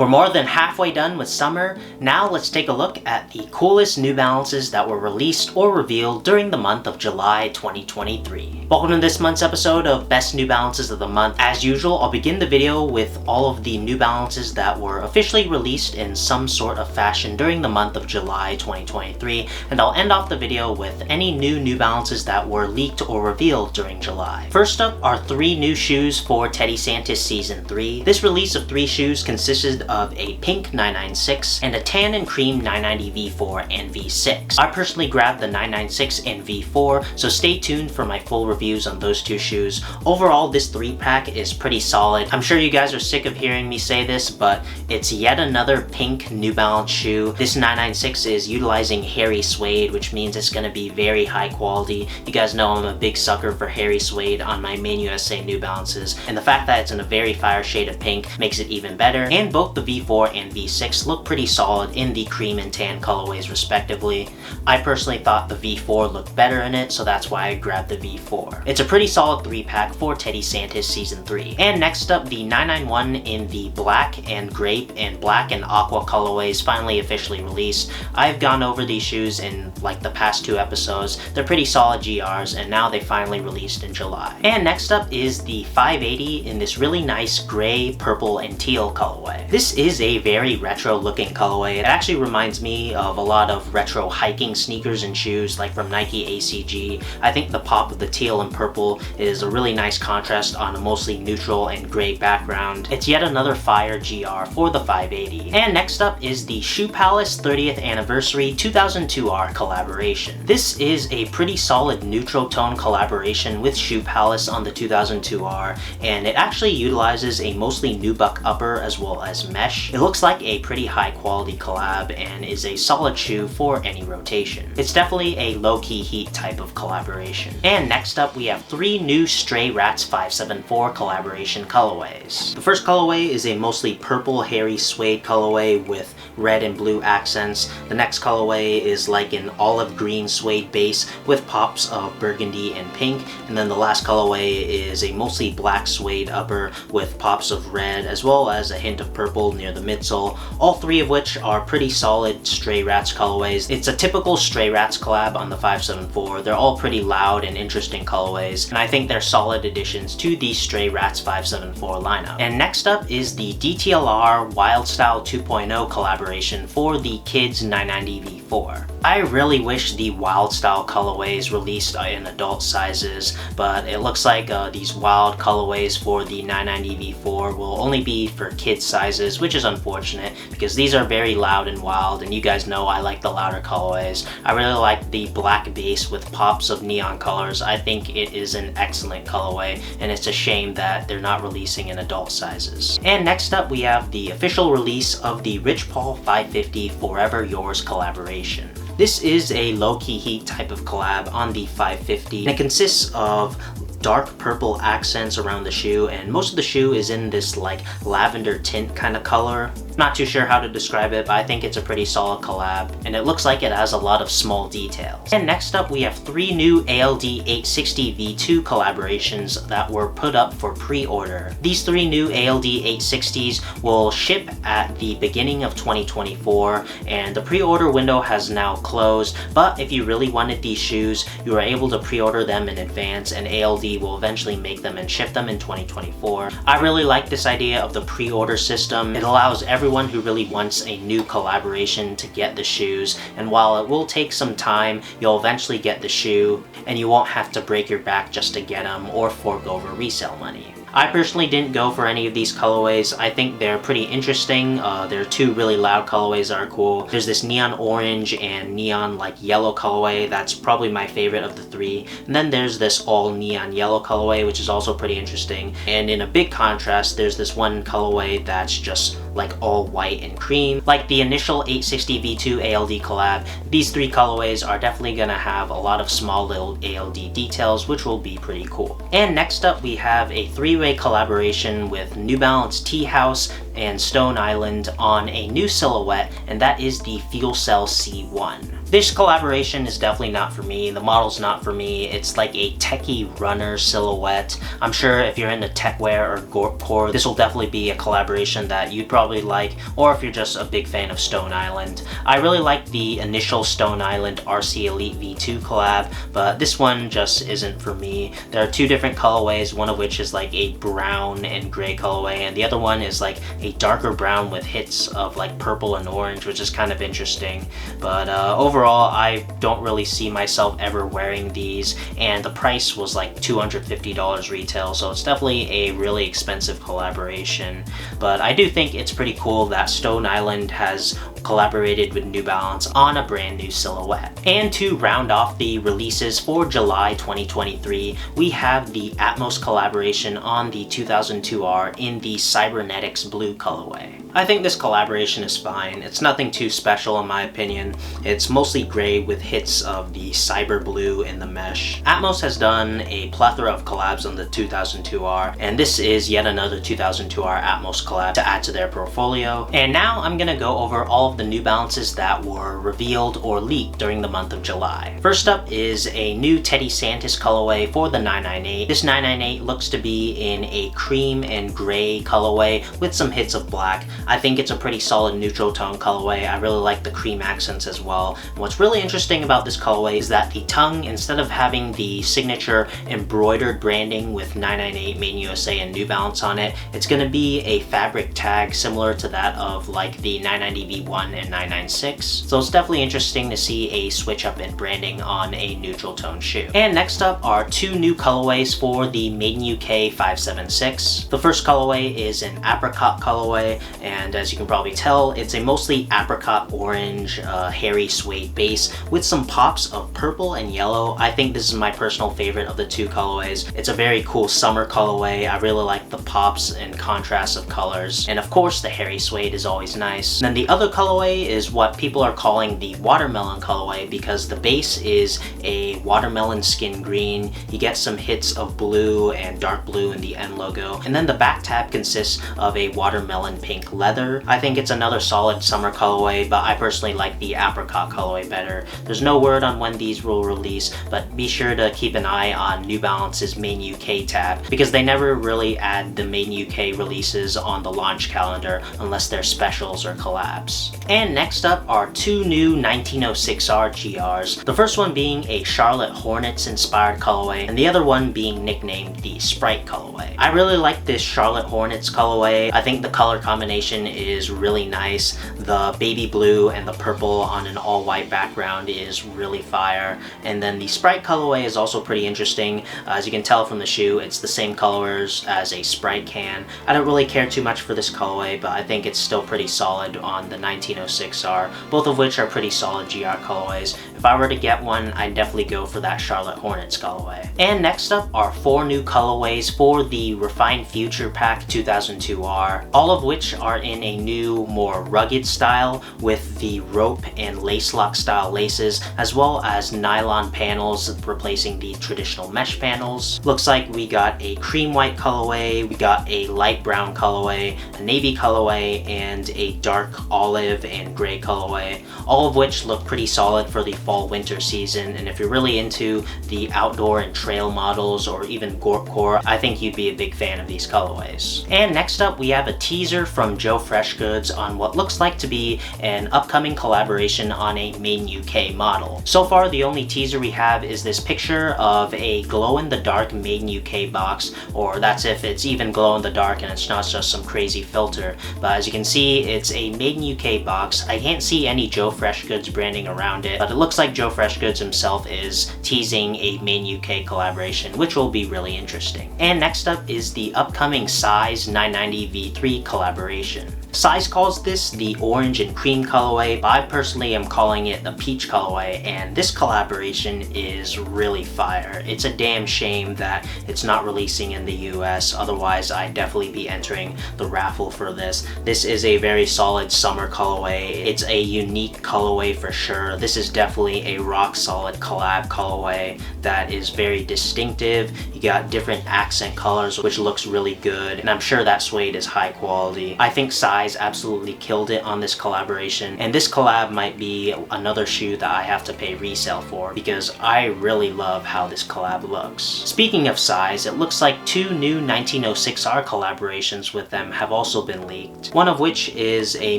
We're more than halfway done with summer. Now let's take a look at the coolest New Balances that were released or revealed during the month of July 2023. Welcome to this month's episode of Best New Balances of the Month. As usual, I'll begin the video with all of the New Balances that were officially released in some sort of fashion during the month of July 2023, and I'll end off the video with any New Balances that were leaked or revealed during July. First up are 3 new shoes for Teddy Santis Season 3. This release of 3 shoes consisted of a pink 996 and a tan and cream 990 V4 and V6. I personally grabbed the 996 and V4, so stay tuned for my full reviews on those 2 shoes. Overall, this 3-pack is pretty solid. I'm sure you guys are sick of hearing me say this, but it's yet another pink New Balance shoe. This 996 is utilizing hairy suede, which means it's going to be very high quality. You guys know I'm a big sucker for hairy suede on my main USA New Balances, and the fact that it's in a very fire shade of pink makes it even better. And both the V4 and V6 look pretty solid in the cream and tan colorways respectively. I personally thought the V4 looked better in it, so that's why I grabbed the V4. It's a pretty solid 3-pack for Teddy Santis Season 3. And next up, the 991 in the black and grape and black and aqua colorways finally officially released. I've gone over these shoes in like the past 2 episodes. They're pretty solid GRs, and now they finally released in July. And next up is the 580 in this really nice gray, purple, and teal colorway. This is a very retro looking colorway. It actually reminds me of a lot of retro hiking sneakers and shoes like from Nike ACG. I think the pop of the teal and purple is a really nice contrast on a mostly neutral and gray background. It's yet another fire GR for the 580. And next up is the Shoe Palace 30th Anniversary 2002R collaboration. This is a pretty solid neutral tone collaboration with Shoe Palace on the 2002R, and it actually utilizes a mostly nubuck upper as well as mesh. It looks like a pretty high quality collab and is a solid shoe for any rotation. It's definitely a low-key heat type of collaboration. And next up, we have 3 new Stray Rats 574 collaboration colorways. The first colorway is a mostly purple hairy suede colorway with red and blue accents. The next colorway is like an olive green suede base with pops of burgundy and pink. And then the last colorway is a mostly black suede upper with pops of red as well as a hint of purple near the midsole, all 3 of which are pretty solid Stray Rats colorways. It's a typical Stray Rats collab on the 574. They're all pretty loud and interesting colorways, and I think they're solid additions to the Stray Rats 574 lineup. And next up is the DTLR Wild Style 2.0 collaboration for the Kids 990 V4. I really wish the Wild Style colorways released in adult sizes, but it looks like these wild colorways for the 990 V4 will only be for kids sizes, which is unfortunate because these are very loud and wild, and you guys know I like the louder colorways. I really like the black base with pops of neon colors. I think it is an excellent colorway, and it's a shame that they're not releasing in adult sizes. And next up, we have the official release of the Rich Paul 550 Forever Yours collaboration. This is a low-key heat type of collab on the 550, and it consists of dark purple accents around the shoe, and most of the shoe is in this like lavender tint kind of color. Not too sure how to describe it, but I think it's a pretty solid collab, and it looks like it has a lot of small details. And next up, we have 3 new ALD 860 V2 collaborations that were put up for pre-order. These 3 new ALD 860s will ship at the beginning of 2024, and the pre-order window has now closed, but if you really wanted these shoes, you were able to pre-order them in advance, and ALD will eventually make them and ship them in 2024. I really like this idea of the pre-order system. It allows everyone who really wants a new collaboration to get the shoes, and while it will take some time, you'll eventually get the shoe, and you won't have to break your back just to get them or fork over resale money. I personally didn't go for any of these colorways. I think they're pretty interesting. There are 2 really loud colorways that are cool. There's this neon orange and neon like yellow colorway that's probably my favorite of the 3. And then there's this all neon yellow colorway, which is also pretty interesting. And in a big contrast, there's this one colorway that's just like all white and cream. Like the initial 860 V2 ALD collab, these 3 colorways are definitely gonna have a lot of small little ALD details, which will be pretty cool. And next up, we have a 3-way collaboration with New Balance Tea House and Stone Island on a new silhouette, and that is the Fuel Cell C1. This collaboration is definitely not for me. The model's not for me. It's like a techie runner silhouette. I'm sure if you're into tech wear or gore, this will definitely be a collaboration that you'd probably like, or if you're just a big fan of Stone Island. I really like the initial Stone Island RC Elite V2 collab, but this one just isn't for me. There are two different colorways, one of which is like a brown and gray colorway, and the other one is like a darker brown with hits of like purple and orange, which is kind of interesting. But overall, I don't really see myself ever wearing these, and the price was like $250 retail, so it's definitely a really expensive collaboration. But I do think it's pretty cool that Stone Island has collaborated with New Balance on a brand new silhouette. And to round off the releases for July 2023, we have the Atmos collaboration on the 2002R in the Cybernetics blue colorway. I think this collaboration is fine. It's nothing too special in my opinion. It's mostly gray with hits of the cyber blue in the mesh. Atmos has done a plethora of collabs on the 2002R, and this is yet another 2002R Atmos collab to add to their portfolio. And now I'm gonna go over all of the New Balances that were revealed or leaked during the month of July. First up is a new Teddy Santis colorway for the 998. This 998 looks to be in a cream and gray colorway with some hits of black. I think it's a pretty solid neutral tone colorway. I really like the cream accents as well. And what's really interesting about this colorway is that the tongue, instead of having the signature embroidered branding with 998 Made in USA and New Balance on it, it's going to be a fabric tag similar to that of like the 990 V1 and 996. So it's definitely interesting to see a switch up in branding on a neutral tone shoe. And next up are two new colorways for the Made in UK 576. The first colorway is an apricot colorway, and as you can probably tell, it's a mostly apricot orange hairy suede base with some pops of purple and yellow. I think this is my personal favorite of the two colorways. It's a very cool summer colorway. I really like the pops and contrast of colors, and of course the hairy suede is always nice. And then the other colorway is what people are calling the watermelon colorway because the base is a watermelon skin green. You get some hits of blue and dark blue in the end logo, and then the back tab consists of a watermelon pink leather. I think it's another solid summer colorway, but I personally like the apricot colorway better. There's no word on when these will release, but be sure to keep an eye on New Balance's Made in UK tab because they never really add the Made in UK releases on the launch calendar unless they're specials or collabs. And next up are two new 1906R GRs. The first one being a Charlotte Hornets inspired colorway, and the other one being nicknamed the Sprite colorway. I really like this Charlotte Hornets colorway. I think the color combination is really nice. The baby blue and the purple on an all white background is really fire. And then the Sprite colorway is also pretty interesting. As you can tell from the shoe, it's the same colors as a Sprite can. I don't really care too much for this colorway, but I think it's still pretty solid on the 1906R, both of which are pretty solid GR colorways. If I were to get one, I'd definitely go for that Charlotte Hornets colorway. And next up are four new colorways for the Refined Future Pack 2002R, all of which are in a new, more rugged style with the rope and lace lock style laces, as well as nylon panels replacing the traditional mesh panels. Looks like we got a cream white colorway, we got a light brown colorway, a navy colorway, and a dark olive and gray colorway, all of which look pretty solid for the fall-winter season. And if you're really into the outdoor and trail models or even gorpcore, I think you'd be a big fan of these colorways. And next up, we have a teaser from JOEFRESHGOODS on what looks like to be an upcoming collaboration on a Made in UK model. So far, the only teaser we have is this picture of a glow-in-the-dark Made in UK box, or that's if it's even glow-in-the-dark and it's not just some crazy filter. But as you can see, it's a Made in UK box. I can't see any JOEFRESHGOODS branding around it, but it looks like JOEFRESHGOODS himself is teasing a Made in UK collaboration, which will be really interesting. And next up is the upcoming Size 990 V3 collaboration. Size calls this the orange and cream colorway, but I personally am calling it the peach colorway, and this collaboration is really fire. It's a damn shame that it's not releasing in the US, otherwise I'd definitely be entering the raffle for this. This is a very solid summer colorway. It's a unique colorway for sure. This is definitely a rock solid collab colorway that is very distinctive. You got different accent colors which looks really good, and I'm sure that suede is high quality. I think think size absolutely killed it on this collaboration, and this collab might be another shoe that I have to pay resale for because I really love how this collab looks. Speaking of size, it looks like 2 new 1906R collaborations with them have also been leaked. One of which is a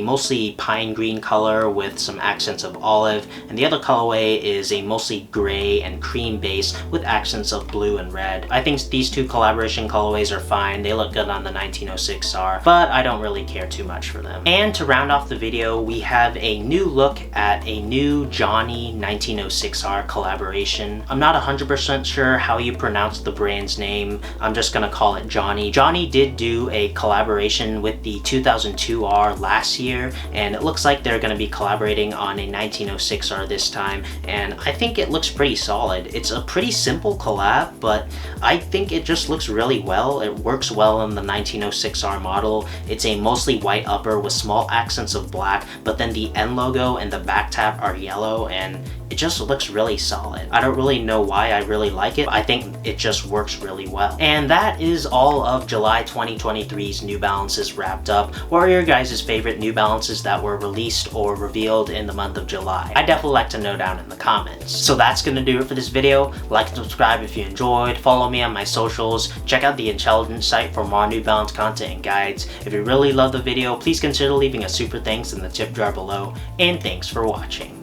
mostly pine green color with some accents of olive, and the other colorway is a mostly gray and cream base with accents of blue and red. I think these two collaboration colorways are fine. They look good on the 1906R, but I don't really care too much for them. And to round off the video, we have a new look at a new Johnny 1906R collaboration. I'm not 100% sure how you pronounce the brand's name. I'm just gonna call it Johnny. Johnny did do a collaboration with the 2002R last year, and it looks like they're gonna be collaborating on a 1906R this time, and I think it looks pretty solid. It's a pretty simple collab, but I think it just looks really well. It works well in the 1906R model. It's a mostly white upper with small accents of black, but then the end logo and the back tap are yellow, and it just looks really solid. I don't really know why I really like it. I think it just works really well. And that is all of July 2023's New Balances wrapped up. What are your guys' favorite New Balances that were released or revealed in the month of July? I'd definitely like to know down in the comments. So that's gonna do it for this video. Like and subscribe if you enjoyed. Follow me on my socials. Check out the Intelligence site for more New Balance content and guides. If you really love the video, please consider leaving a super thanks in the tip jar below. And thanks for watching.